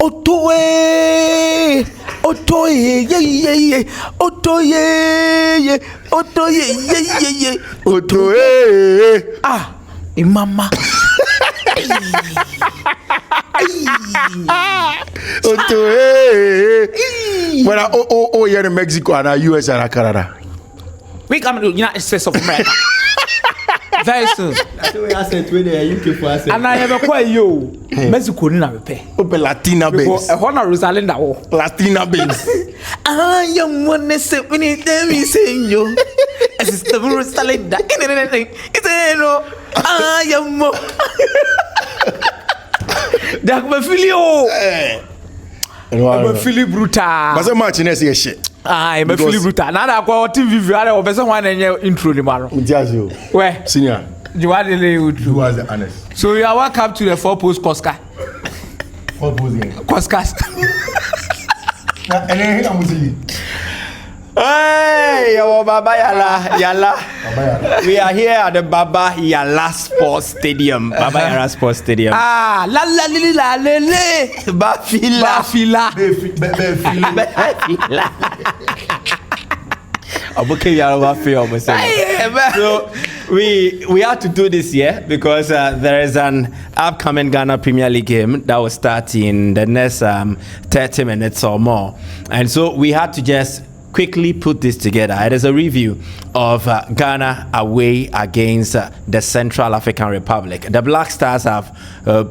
Otoye, Otoye, yeah, Otoye, Otoye, yeah, Otoye. Ah, Mama. Otoye. When I here in Mexico and US and Canada. We come to the United States of America. Very soon. That's the way I said to the UK for us. And I have a quite you. Mexico, never pay. Open Latina base. A honor Rosalinda. Latina base. I am one that said when it me saying you. As it's the Rosalinda. It's a no. I am more. That my filio. I'm a Philip Bruta. But so much in this shit. I'm a Philip Bruta. Now I go to TV. I was one in your intro. Where? Senior. You are who was the honest. So you are welcome to the 4-post Cosca. 4-post Coscas. And then I'm saying. Hey, Baba Yala. We are here at the Baba Yala Sports Stadium. Baba Yala Sports Stadium. Ah, la le. Bafila. So we have to do this here because there is an upcoming Ghana Premier League game that will start in the next 30 minutes or more, and so we had to just quickly put this together. It is a review of Ghana away against the Central African Republic. The Blackstars have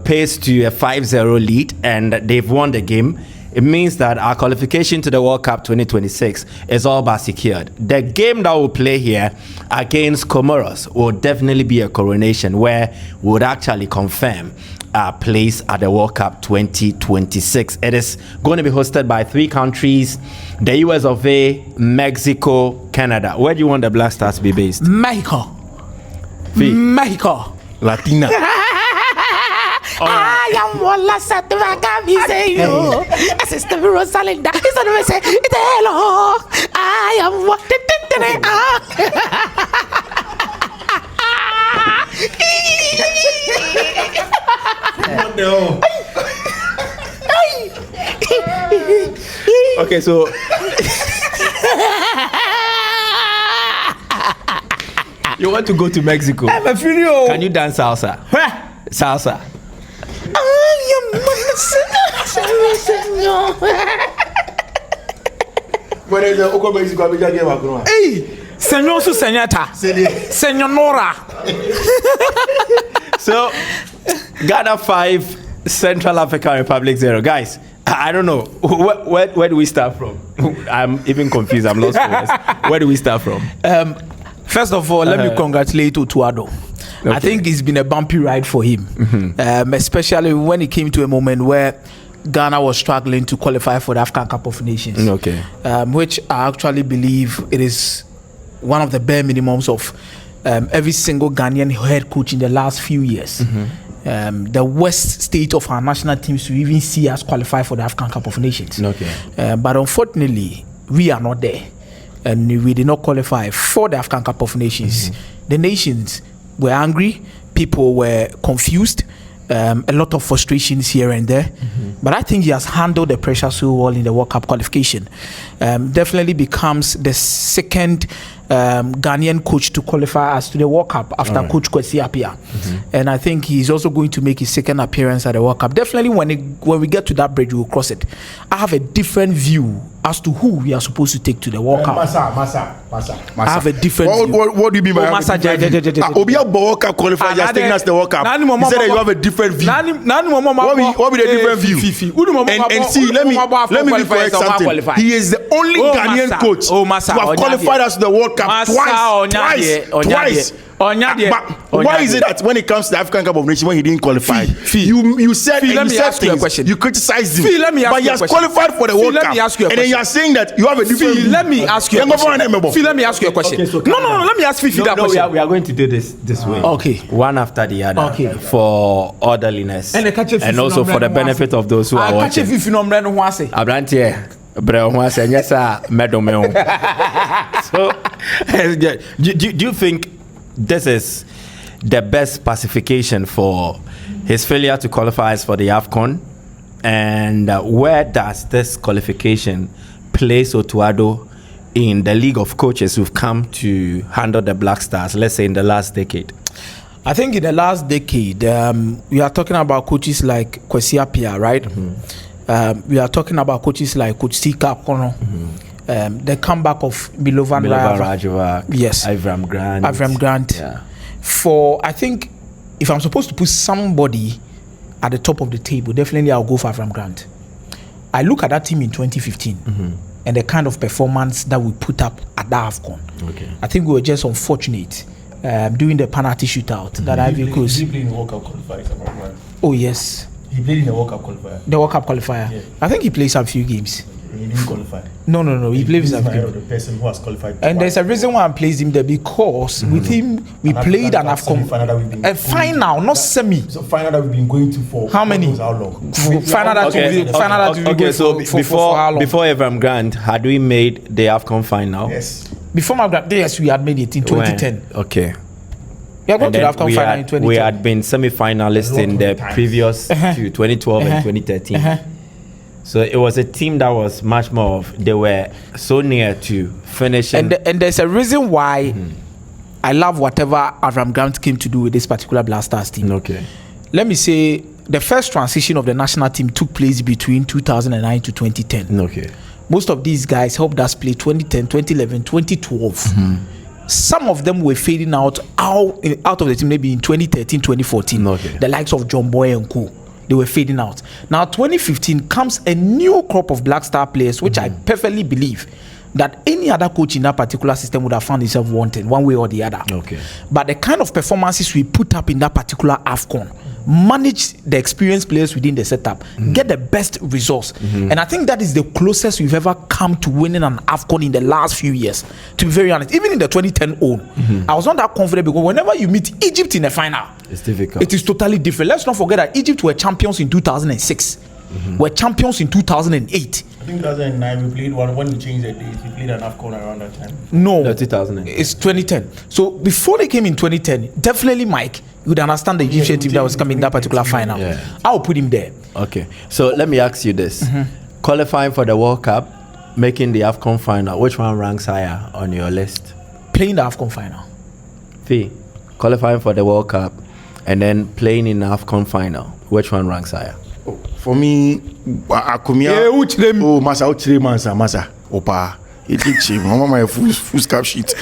paced to a 5-0 lead and they've won the game. It means that our qualification to the World Cup 2026 is all but secured. The game that we'll play here against Comoros will definitely be a coronation where we would actually confirm our place at the World Cup 2026. It is going to be hosted by 3 countries, the US of A, Mexico, Canada. Where do you want the Blackstars to be based? Mexico. Mexico. Latina. I am one last at the Magami say you. Assistant Rosalinda. It's on the say it's hello. I am what No. Okay, so you want to go to Mexico? I'm a video. Can you dance salsa? Salsa. When is the Oko Mexico game? Hey, Senor Susenata. Senor Nora. So, Ghana 5, Central African Republic 0. Guys, I don't know. Where do we start from? I'm even confused. I'm lost for words. Where do we start from? First of all, let me congratulate Otuado. Okay. I think it's been a bumpy ride for him, especially when it came to a moment where Ghana was struggling to qualify for the AFCON Cup of Nations. Okay. Which I actually believe it is one of the bare minimums of every single Ghanaian head coach in the last few years. The worst state of our national teams to even see us qualify for the AFCON Cup of Nations. Okay. But unfortunately, we are not there. And we did not qualify for the AFCON Cup of Nations. The nations were angry. People were confused. A lot of frustrations here and there. But I think he has handled the pressure so well in the World Cup qualification. Definitely becomes the second Ghanaian coach to qualify us to the World Cup after Coach Kwesi Appiah. And I think he's also going to make his second appearance at the World Cup. Definitely when we get to that bridge, we'll cross it. I have a different view as to who we are supposed to take to the World Cup. Massa. I have a different view. What do you mean by Obia World Cup qualifier just taking us the World Cup? He said that you have a different view. What be the different view? And see, let me be correct something. He is the only Ghanaian coach to have qualified us to the World Cup twice. Why is it that when it comes to the African Cup of Nations, when he didn't qualify, you said things, you criticized him, but he has qualified for the World Cup, and then you are saying that you have a different view. Let me ask you a question. Let me ask you a question. No, let me ask Fiifi that question. We are going to do this way. Okay. One after the other. Okay. For orderliness. And also for the benefit of those who are watching. Abrantie. So, do you think this is the best pacification for his failure to qualify us for the AFCON And where does this qualification place Otuado in the league of coaches who've come to handle the Blackstars, let's say in the last decade? I think in the last decade, we are talking about coaches like C.A.R, right? We are talking about coaches like Coach C.A.R, the comeback of Milovan Rajovac, yes, Avram Grant. Yeah. For, I think, if I'm supposed to put somebody at the top of the table, definitely I'll go for Avram Grant. I look at that team in 2015 and the kind of performance that we put up at the AFCON. Okay. I think we were just unfortunate doing the penalty shootout that Ivory Coast. He played in the World Cup qualifier. Oh yes. He played in the World Cup qualifier. The World Cup qualifier. Yeah. I think he played some few games. He didn't qualify. No. He played some games. The person who has qualified. And there's a reason why I placed him there, because with him we played an AFCON final, not semi. So final that we've been going to for how many? How long? Final that before Avram Grant, had we made the AFCON final? Yes. Before my grant, yes, we had made it in 2010. Okay. We are going to the AFCON final in 2010. We had been semi-finalists in the previous two, 2012 and 2013. So it was a team that was much more of, they were so near to finishing. And there's a reason why I love whatever Avram Grant came to do with this particular Blackstars team. Okay. Let me say, the first transition of the national team took place between 2009 to 2010. Okay. Most of these guys helped us play 2010, 2011, 2012. Some of them were fading out of the team maybe in 2013, 2014. Okay. The likes of John Boy and Co. They were fading out. Now 2015 comes a new crop of Black Star players, which I perfectly believe that any other coach in that particular system would have found himself wanting one way or the other. Okay. But the kind of performances we put up in that particular AFCON, manage the experienced players within the setup, get the best results. And I think that is the closest we've ever come to winning an AFCON in the last few years, to be very honest. Even in the 2010 I was not that confident, because whenever you meet Egypt in the final, it's difficult. It is totally different. Let's not forget that Egypt were champions in 2006, were champions in 2008. I think 2009 we played one. When we changed the date, we played an AFCON around that time. No, 2000. It's 2010. So before they came in 2010, definitely Mike, you would understand the Egyptian team that was coming in that particular final. Yeah. I'll put him there. Okay. So let me ask you this: qualifying for the World Cup, making the AFCON final, which one ranks higher on your list? Playing the AFCON final. Fee, qualifying for the World Cup and then playing in the AFCON final, which one ranks higher? For me, Akomea. Oh, Masa, Masa, Opa. My full scap sheet.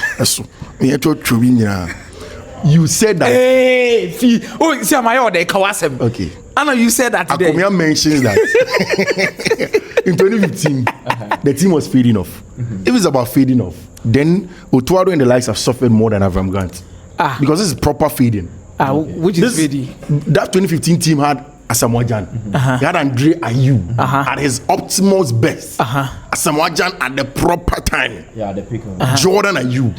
You said that. Hey, Fee. Oh, see, I'm there. Kawasem. Okay. I know you said that today. Akomea mentions that in 2015, the team was fading off. If it's about fading off, then Otuado and the likes have suffered more than Avram Grant. Because this is proper fading. Which is fading? That 2015 team had Asamoah Gyan. They had Andre Ayew at his optimal best. Asamoah Gyan at the proper time. Yeah, the pick. Jordan Ayew.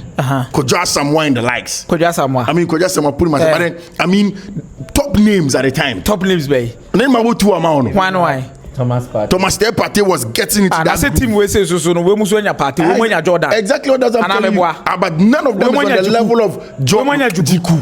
Kojo Asamoah and the likes. Kojo Asamoah. I mean, Kojo Asamoah put him aside. But then, I mean, top names at the time. Top names, babe. And then my two amount. Why? Thomas Partey was getting into that group. Team we say so no we musu enya Partey we munya Jordan. Exactly what does I'm telling you. But none of them is on the level of Jordan. Jiku.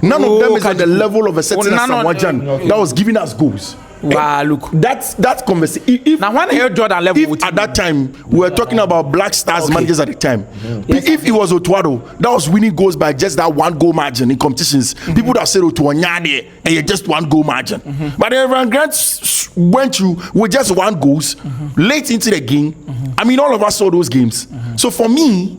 None of them is on the level of a certain Asamoah Gyan that was giving us goals. Wow, look. That's conversation. Now when I Jordan level at that time we were talking about Blackstars managers at the time. If it was Otuado that was winning goals by just that one goal margin in competitions, people that said Otuanyade and you just one goal margin. But Avram Grant went through with just one goals late into the game. I mean, all of us saw those games. So for me,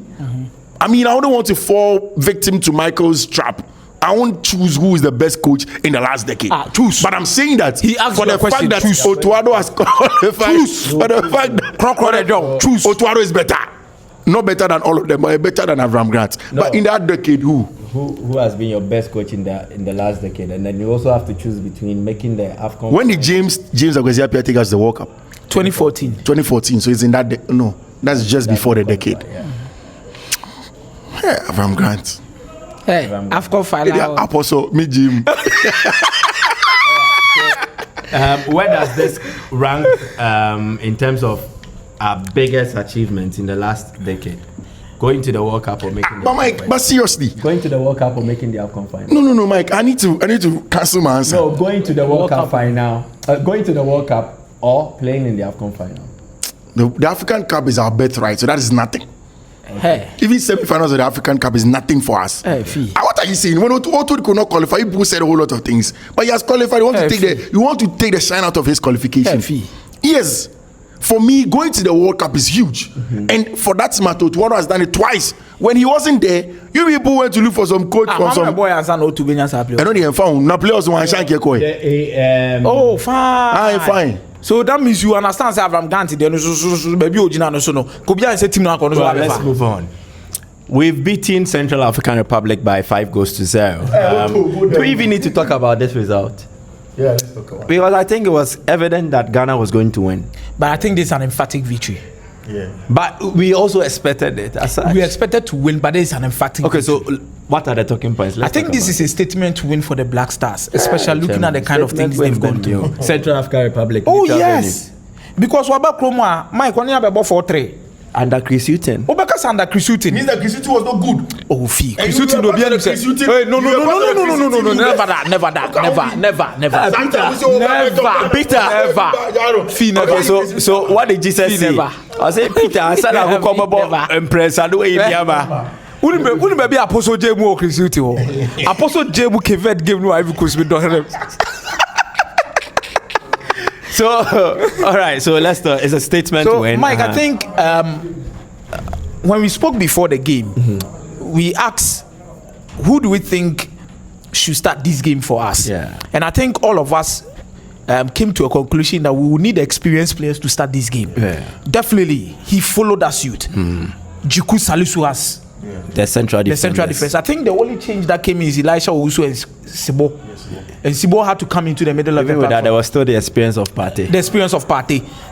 I mean, I wouldn't want to fall victim to Michael's trap. I won't choose who is the best coach in the last decade. Choose. But I'm saying that for the fact that Otuado has qualified, for the fact that Otuado is better. Not better than all of them, but better than Avram Grant. No. But in that decade, who has been your best coach in the last decade? And then you also have to choose between making the AFCON. When did James Aguezia take us the World Cup? 2014. 2014. So it's in that no, that's just before the decade. Yeah, Avram Grant. Hey, AFCON final. Apostle, me Jim. Where does this rank in terms of our biggest achievements in the last decade? Going to the World Cup or making. But Mike, but seriously, going to the World Cup or making the AFCON final. No, Mike. I need to cancel my answer. No, going to the World Cup final. Going to the World Cup or playing in the AFCON final. The African Cup is our birthright, so that is nothing. Hey. Even semi-finals of the African Cup is nothing for us. Hey, Fee. What are you saying? When Otu could not qualify, people said a whole lot of things. But he has qualified. You want to take the shine out of his qualification. Hey, Fee. Yes. For me, going to the World Cup is huge. And for that matter, Tuano has done it twice. When he wasn't there, you people went to look for some coach from some. Boy has no to be I don't even found. No players want to shank Oh, fine. Fine. So that means you understand say Abraham Ganti then so baby ojina no so no. Kobia say team no akon so. Let's move on. We've beaten Central African Republic by 5-0. Do we even need to talk about this result? Yeah, let's talk about it. Because I think it was evident that Ghana was going to win. But I think this is an emphatic victory. Yeah. But we also expected it as such. We expected to win, but this is an emphatic Okay, victory. so what are the talking points? I think this is a statement to win for the Blackstars, especially looking at the kind of things they've gone through. Central African Republic. Oh, yes. Because Waba Kroma, Mike, when you have about 4-3. Under Chris Hughton. Obeka's under Chris Hughton. Means that Chris Hughton was not good. Oh, Fee. Chris Hughton will be able to Hey, no, never that. Peter. Fee, never. Okay, so what did Jesus say? I say Peter, I said I will come about impress. I do it. Wouldn't maybe Apostle J. Mo Chris Hughton. Apostle J. Mo Kevet gave no Ivy Coast with Donald. So, all right. So let's start. It's a statement. So, when, Mike, I think when we spoke before the game, we asked, who do we think should start this game for us? Yeah. And I think all of us came to a conclusion that we will need experienced players to start this game. Yeah. Definitely, he followed us suit. Jiku Salisu has the central defense. I think the only change that came is Elisha Owusu and Sibo. And Sibo had to come into the middle of the platform. That there was still the experience of Partey.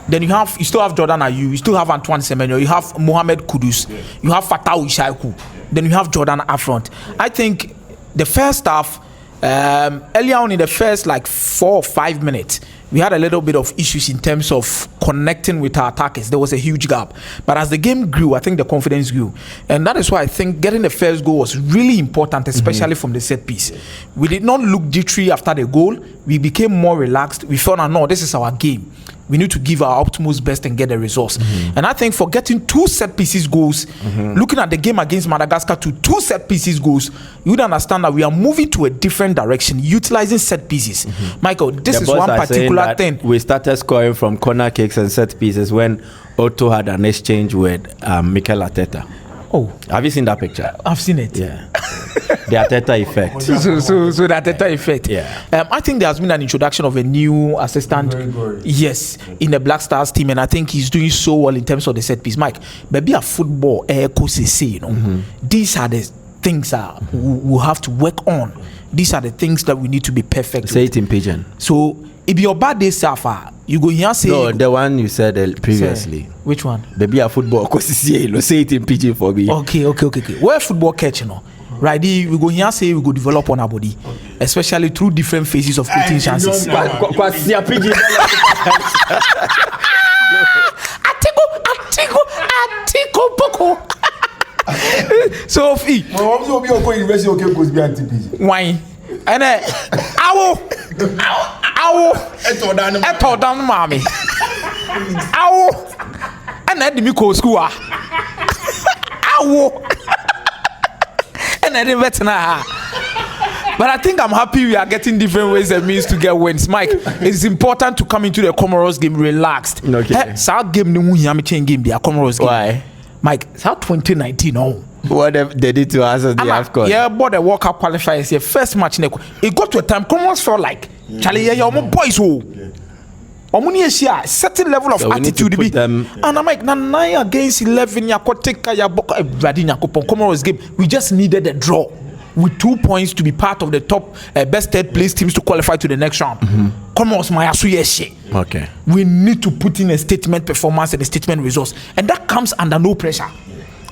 Then you still have Jordan Ayew, you still have Antoine Semenyo, you have Mohamed Kudus, you have Fatau Ishaiku, then you have Jordan Afront. I think the first half, earlier on in the first like 4 or 5 minutes, we had a little bit of issues in terms of connecting with our attackers. There was a huge gap. But as the game grew, I think the confidence grew. And that is why I think getting the first goal was really important, especially from the set piece. We did not look jittery after the goal. We became more relaxed. We felt, no, this is our game. We need to give our utmost best and get the results. And I think for getting 2 set pieces goals, looking at the game against Madagascar to 2 set pieces goals, you would understand that we are moving to a different direction, utilizing set pieces. Michael, this is one particular thing. We started scoring from corner kicks and set pieces when Otto had an exchange with Mikel Arteta. Oh, have you seen that picture? I've seen it. Yeah. The Arteta effect. So the Arteta effect. Yeah. I think there has been an introduction of a new assistant. Yes, in the Blackstars team, and I think he's doing so well in terms of the set piece. Mike, maybe a football you know, these are the things that we have to work on. These are the things that we need to be perfect. Say it in pidgin. So if your bad day suffer, you go here say no, the one you said previously. Say, which one? Maybe a football say it in pidgin for me. Okay. Where football catch, you know? Right, we go here say we go develop on our body, especially through different phases of creating chances. So Fee, why? And ow, eto down mommy. Ow, and let me go school. Ow. And I didn't but I think I'm happy we are getting different ways and means to get wins. Mike, it's important to come into the Comoros game relaxed. Okay. South game no game the Comoros game. Why? Mike, South 2019 oh. What they did to us at the AFCON? Yeah, but the World Cup qualifiers here first match it got to a time Comoros felt like Charlie, yeah, my boys oh. Certain level of attitude be and I'm like 9 against 11 Comoros game. We just needed a draw with 2 points to be part of the top best third place teams to qualify to the next round. Comoros okay. We need to put in a statement performance and a statement results, and that comes under no pressure.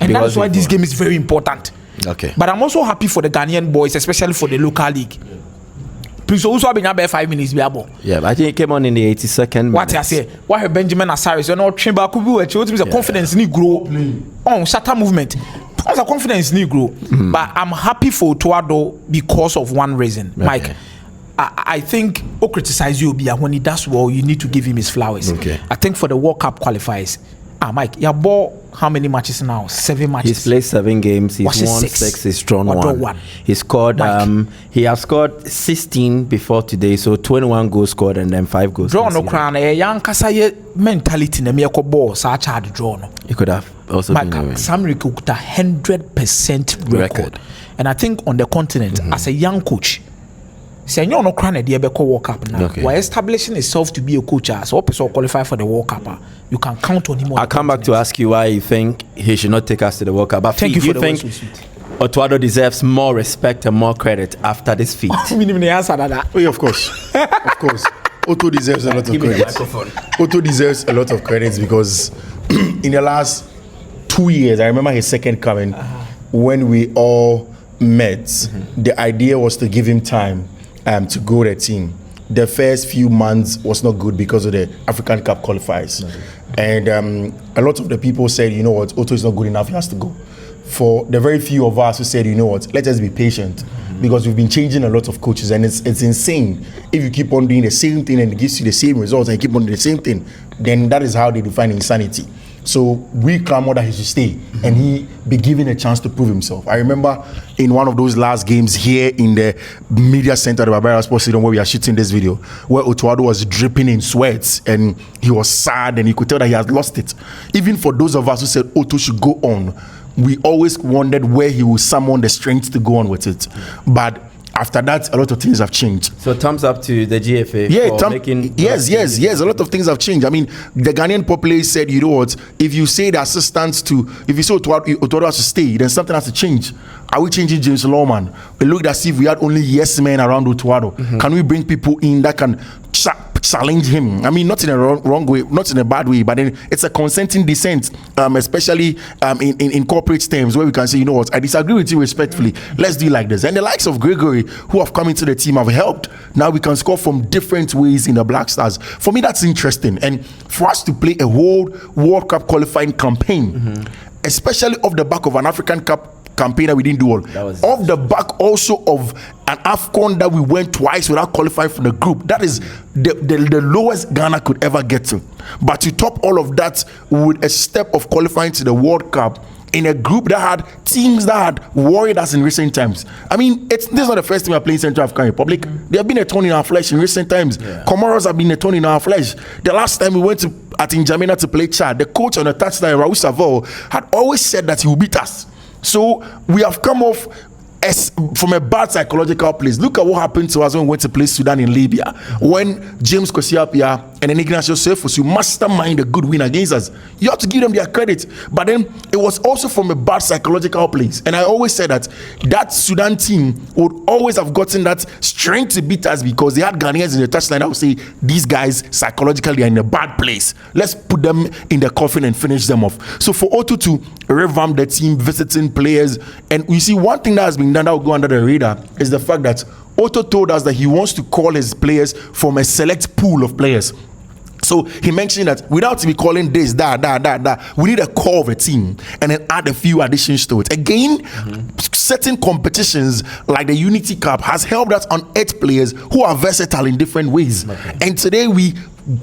And that's why this game is very important. Okay. But I'm also happy for the Ghanaian boys, especially for the local league. Please also have been about 5 minutes. Yeah, but I think it came on in the 82nd minute. What I say? Why Benjamin Asare? So no chamber could be a confidence need grow on shatter movement. As a confidence need grow. But I'm happy for Otuado because of one reason. Okay. Mike, I think I criticize you when he does well, you need to give him his flowers. Okay. I think for the World Cup qualifiers, Mike, you bought how many matches now? 7 matches. He's played 7 games. He's won 6. He's drawn 1. He scored. He has scored 16 before today, so 21 goals scored and then 5 goals. Draw no crown. Young Kasaye mentality na me ball. Such a draw no. He could have also Mike, been Sam cooked 100% record, and I think on the continent as a young coach. Say no crown a World Cup now. Okay. We're establishing itself to be a coach, so person qualify for the World Cup. You can count on him. I'll come back to ask you why you think he should not take us to the World Cup. But thank you for the think Otuado deserves more respect and more credit after this feat? Oh, of course. Of course. Otto deserves a lot of credit. Otto deserves a lot of credit because in the last 2 years, I remember his second coming when we all met. The idea was to give him time to grow the team. The first few months was not good because of the African Cup qualifiers. And a lot of the people said, you know what, Otto is not good enough, he has to go. For the very few of us who said, you know what, let us be patient because we've been changing a lot of coaches and it's insane. If you keep on doing the same thing and it gives you the same results and you keep on doing the same thing, then that is how they define insanity. So we clamor that he should stay and he be given a chance to prove himself. I remember in one of those last games here in the media center at the Barbara Sports Stadium where we are shooting this video, where Otuado was dripping in sweats and he was sad and you could tell that he has lost it. Even for those of us who said Otto should go on, we always wondered where he would summon the strength to go on with it. But after that, a lot of things have changed. So thumbs up to the GFA. Yes. A lot of things have changed. I mean, the Ghanaian populace said, you know what, if you say the assistants to, if you say Otuado has to stay, then something has to change. Are we changing James Lawman? We looked as if we had only yes men around Otuado. Can we bring people in that can challenge him? I mean, not in a wrong way, not in a bad way, but it's a consenting dissent, especially in corporate terms where we can say, you know what, I disagree with you respectfully. Let's do like this. And the likes of Gregory, who have come into the team, have helped. Now we can score from different ways in the Blackstars. For me, that's interesting. And for us to play a whole World Cup qualifying campaign, especially off the back of an African Cup campaign that we didn't do all. Off the back also of an AFCON that we went twice without qualifying for the group. That is the lowest Ghana could ever get to. But to top all of that with a step of qualifying to the World Cup in a group that had teams that had worried us in recent times. I mean, this is not the first time we're playing Central African Republic. They have been a thorn in our flesh in recent times. Comoros have been a thorn in our flesh. The last time we went to N'Djamena to play Chad, the coach on the touchline, Raoul Savao, had always said that he will beat us. So we have come off from a bad psychological place. Look at what happened to us when we went to play Sudan in Libya. When James Kosiapia and then Ignacio Cephas, you mastermind a good win against us. You have to give them their credit. But then it was also from a bad psychological place. And I always said that Sudan team would always have gotten that strength to beat us because they had Ghanaians in the touchline. I would say, these guys psychologically are in a bad place. Let's put them in the coffin and finish them off. So for Otto to revamp the team, visiting players, and you see one thing that has been done that will go under the radar is the fact that Otto told us that he wants to call his players from a select pool of players. So he mentioned that without me calling this, that, we need a core of a team and then add a few additions to it. Again, certain competitions like the Unity Cup has helped us unearth players who are versatile in different ways. And today we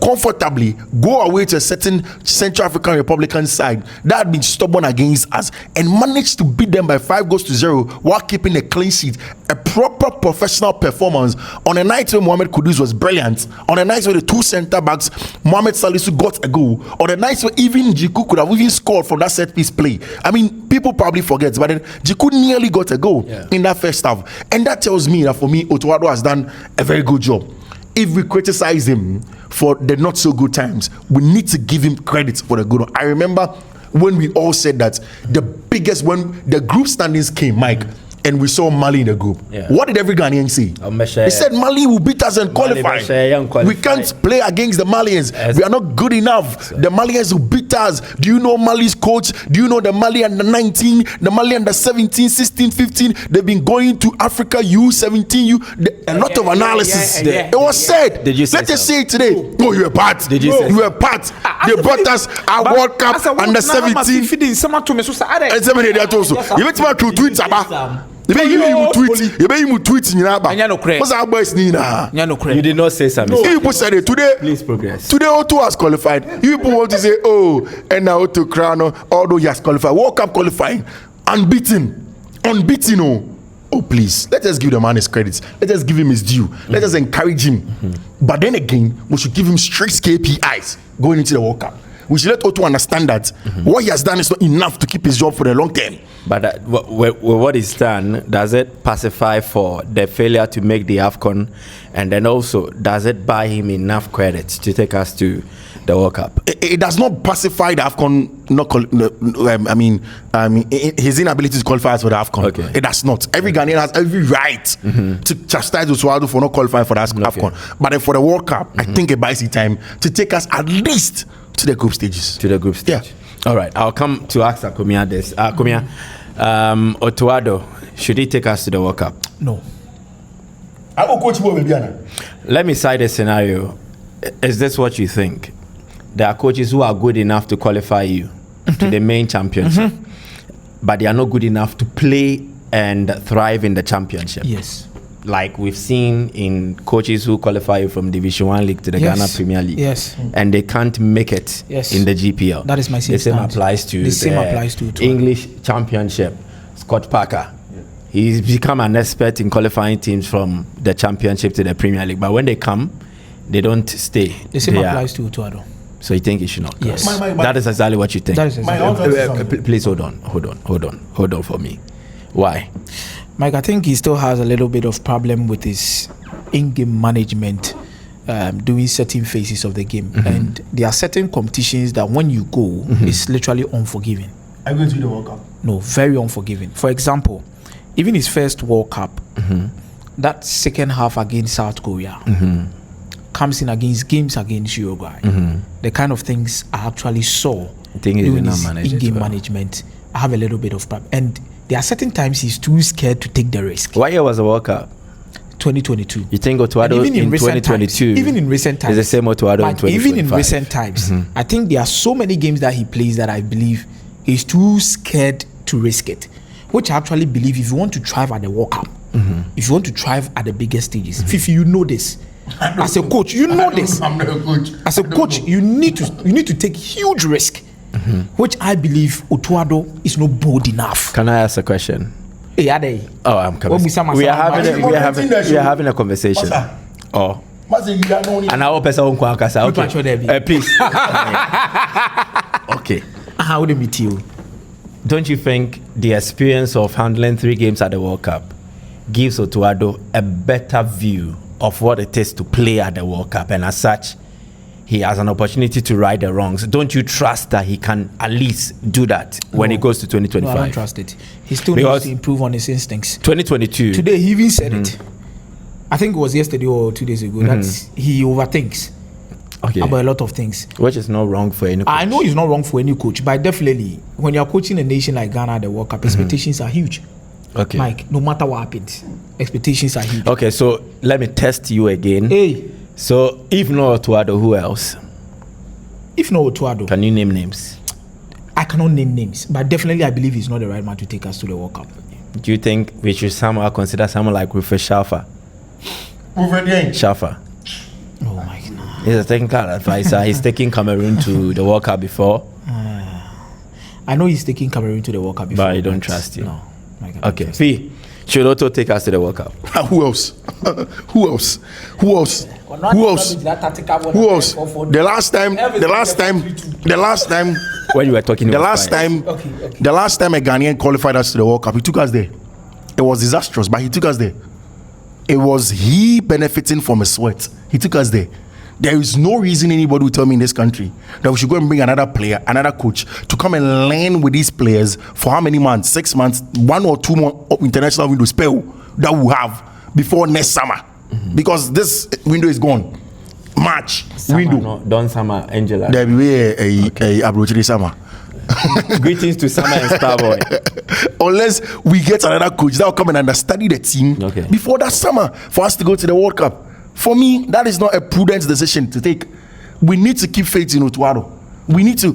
comfortably go away to a certain Central African Republican side that had been stubborn against us and managed to beat them by 5-0 while keeping a clean sheet. A proper professional performance on a night where Mohamed Kudus was brilliant, on a night where the two centre backs Mohamed Salisu got a goal, on a night where even Jiku could have even scored from that set piece play. I mean, people probably forget, but then Jiku nearly got a goal in that first half, and that tells me that for me Otuado has done a very good job. If we criticize him for the not so good times, we need to give him credit for the good one. I remember when we all said that when the group standings came, Mike, and we saw Mali in the group. What did every Ghanaian say? They said Mali will beat us and qualify. We can't play against the Malians. We are not good enough. The Malians will beat Peters? Do you know Mali's coach? Do you know the Mali under 19, the Mali under 17, 16, 15? They've been going to Africa U17. A lot of analysis. It was said. Did you say Let us say it today. No, you were part. Did you say you were part? They brought us a World Cup under 17. You bet my true tweets about. You did not say something. You people said it today. Please progress. Today, O2 has qualified. You people want to say, oh, and now O2 crown, although he has qualified. World Cup qualifying, unbeaten, oh please, let us give the man his credits. Let us give him his due. Let us encourage him. But then again, we should give him strict KPIs going into the World Cup. We should let Otto understand that what he has done is not enough to keep his job for the long term. But what he's done, does it pacify for the failure to make the AFCON? And then also, does it buy him enough credit to take us to the World Cup? It does not pacify the AFCON. His inability to qualify for the AFCON. Okay. It does not. Every Ghanaian has every right to chastise Boadu for not qualifying for the AFCON. But then for the World Cup, I think it buys the time to take us at least to the group stages. To the group stage. Yeah. All right. I'll come to ask Akomea this. Akomea, Otuado, should he take us to the World Cup? No. Let me cite a scenario. Is this what you think? There are coaches who are good enough to qualify you to the main championship, but they are not good enough to play and thrive in the championship. Yes. Like we've seen in coaches who qualify you from Division 1 League to the Ghana Premier League. Yes. And they can't make it in the GPL. That is my same The same stand. applies to the English Championship. Scott Parker. He's become an expert in qualifying teams from the Championship to the Premier League. But when they come, they don't stay. The same applies to Otuado. So you think he should not come? Yes. That is exactly what you think. That is exactly. Please hold on for me. Why? Mike, I think he still has a little bit of problem with his in-game management, doing certain phases of the game. And there are certain competitions that when you go, it's literally unforgiving. Are you going to the World Cup? No, very unforgiving. For example, even his first World Cup, that second half against South Korea comes in against games against Uruguay. The kind of things I actually saw doing his in-game management, I have a little bit of problem. And there are certain times he's too scared to take the risk. What year was the World Cup? 2022. You think Otuado in 2022 even in recent times is the same Otuado in 2025? Even in recent times, I think there are so many games that he plays that I believe he's too scared to risk it. Which I actually believe if you want to thrive at the World Cup, if you want to thrive at the biggest stages, Fiifi, you know this. As a coach, you know this. I'm not a coach. As a coach, you need to take huge risk. Which I believe Otuado is not bold enough. Can I ask a question? Hey, are they? Oh, I'm coming. We are having a conversation. Oh. And our person won't come. Okay. Please. Okay. How would it meet you? Don't you think the experience of handling 3 games at the World Cup gives Otuado a better view of what it is to play at the World Cup, and as such, he has an opportunity to right the wrongs? Don't you trust that he can at least do that when he goes to 2025? No, I don't trust it. He still needs to improve on his instincts. 2022. Today, he even said it. I think it was yesterday or 2 days ago that he overthinks about a lot of things. Which is not wrong for any coach. I know it's not wrong for any coach, but definitely, when you're coaching a nation like Ghana at the World Cup, expectations are huge. Okay. Mike, no matter what happens, expectations are huge. Okay, so let me test you again. Hey. So, if not Otuado, who else? If not Otuado, can you name names? I cannot name names, but definitely I believe he's not the right man to take us to the World Cup. Do you think we should somehow consider someone like Wilfred Shafa? Shafa. Oh my God. He's a technical advisor. He's taking Cameroon to the World Cup before. I know he's taking Cameroon to the World Cup before. But I don't trust you. No. Okay. Fee, should Otto take us to the World Cup? Who else? Who else? Who else? Who else? Who else? The last time when you were talking the last time a Ghanaian qualified us to the World Cup, he took us there. It was disastrous, but he took us there. It was he benefiting from his sweat. He took us there. There is no reason anybody will tell me in this country that we should go and bring another player, another coach to come and learn with these players for how many months? 6 months, 1 or 2 more international window spell that we'll have before next summer. Because this window is gone. match Summer, window. No, Don Summer, Angela. There be a Abrochiri Summer. Greetings to Summer and Starboy. Unless we get another coach that will come and understudy the team before that summer for us to go to the World Cup. For me, that is not a prudent decision to take. We need to keep faith in Otuado. We need to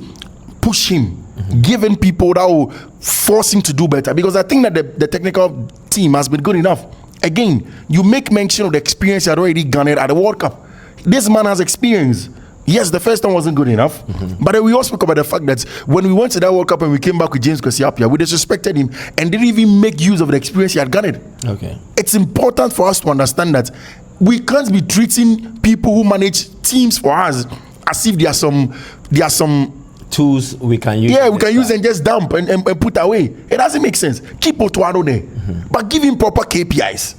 push him, giving people that will force him to do better. Because I think that the technical team has been good enough. Again, you make mention of the experience he had already garnered at the World Cup. This man has experience. Yes, the first one wasn't good enough, but then we also spoke about the fact that when we went to that World Cup and we came back with James Kwesiapia, we disrespected him and didn't even make use of the experience he had garnered. Okay. It's important for us to understand that we can't be treating people who manage teams for us as if there are some tools we can use. Yeah, we can use and just dump and put away. It doesn't make sense. Keep Otuado there, but give him proper KPIs.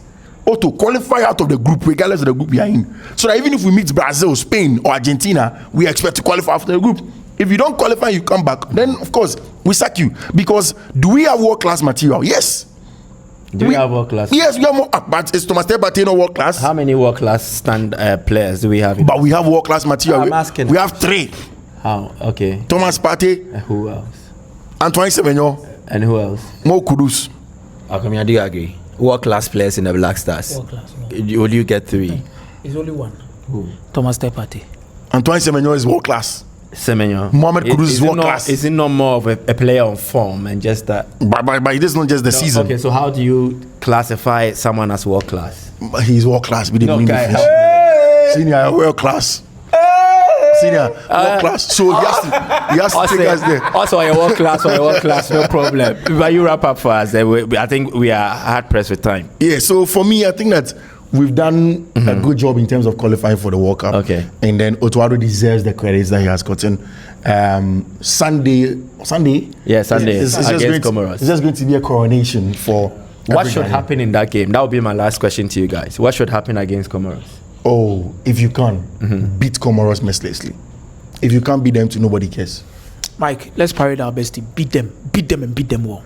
Or to qualify out of the group, regardless of the group we are in. So that even if we meet Brazil, Spain, or Argentina, we expect to qualify after the group. If you don't qualify, you come back, then of course we sack you. Because do we have world-class material? Yes. Do we have world-class? Yes, we have more. But is Thomas Tebate not world-class? How many world-class players do we have? But we have world-class material. I'm asking. We have 3. How? Okay. Thomas Partey. Who else? Antoine Semenyo. And who else? Mo Kudus. Akomea, do you agree? World-class players in the Blackstars. World-class. No. Will you get 3? It's only one. Who? Thomas Tebate. Antoine Semenyo is world-class. Semenyo. Mohamed Kudus is world-class. Is it not more of a player on form and just that? But it is not just the season. Okay, so how do you classify someone as world-class? He's world-class. We didn't mean Senior, world-class. Senior, world-class. So he has to take us there. Also, a world-class, no problem. But you wrap up for us. I think we are hard pressed with time. Yeah, so for me, I think that we've done a good job in terms of qualifying for the World Cup. Okay. And then Otuado deserves the credits that he has gotten. Sunday? Yeah, Sunday It's against Comoros. It's just going to be a coronation for what should happen in that game? That would be my last question to you guys. What should happen against Comoros? Oh, if you can, beat Comoros mercilessly. If you can't beat them, to nobody cares. Mike, let's parade our best team. Beat them and beat them well.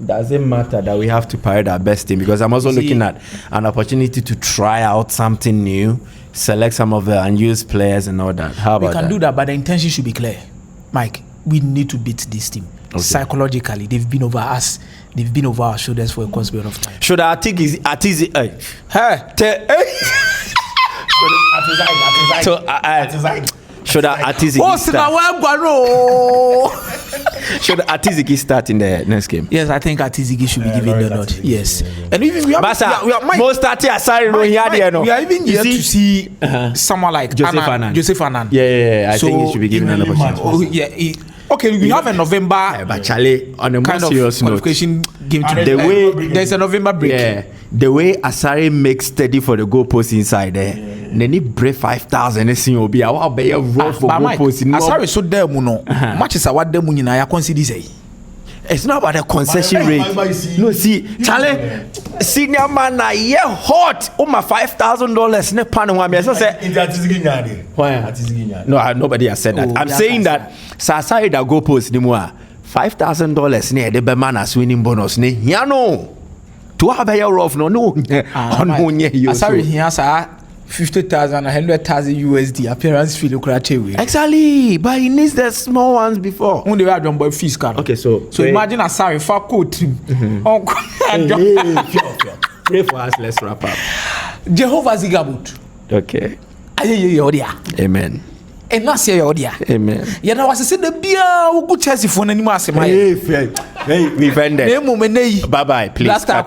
Does it matter that we have to parade our best team? Because I'm also looking at an opportunity to try out something new, select some of the unused players and all that. How about that? We can do that, but the intention should be clear. Mike, we need to beat this team. Okay. Psychologically, they've been over us. They've been over our shoulders for a course period of time. Should I take his should Atiziki start in the next game? Yes, I think Atiziki should be given the nod. Yes. And even we are even here to see someone like Joseph Anand. Yeah, I think he should be given an opportunity. Okay, we have a November but Charlie, on a more serious note, qualification game the way there's a November break. Yeah, the way Asare makes steady for the goalpost inside there, then he break 5,000. Will be our be a roll for goalpost. Asare so there no matches are what them in I consider say. It's not about the concession rate. No, see, Charlie, senior man, yeah, hot. Oh my $5,000. Ne pan one. So say, no, nobody has said that. I'm saying that Sasai that go post ni more $5,000 near the bemana winning bonus ne. Ya no, to have a year off no. Sorry, he has 50,000, 100,000 USD appearance fee look at you. Exactly, but he needs the small ones before. When they were done by fees card. Okay, so imagine a sorry for coat. Pray for us. Let's wrap up. Jehovah Zigabut. Okay. Amen. And not say amen. You know, I said the beer good Chelsea for any mass. Hey, we vended. Bye bye, please. Last time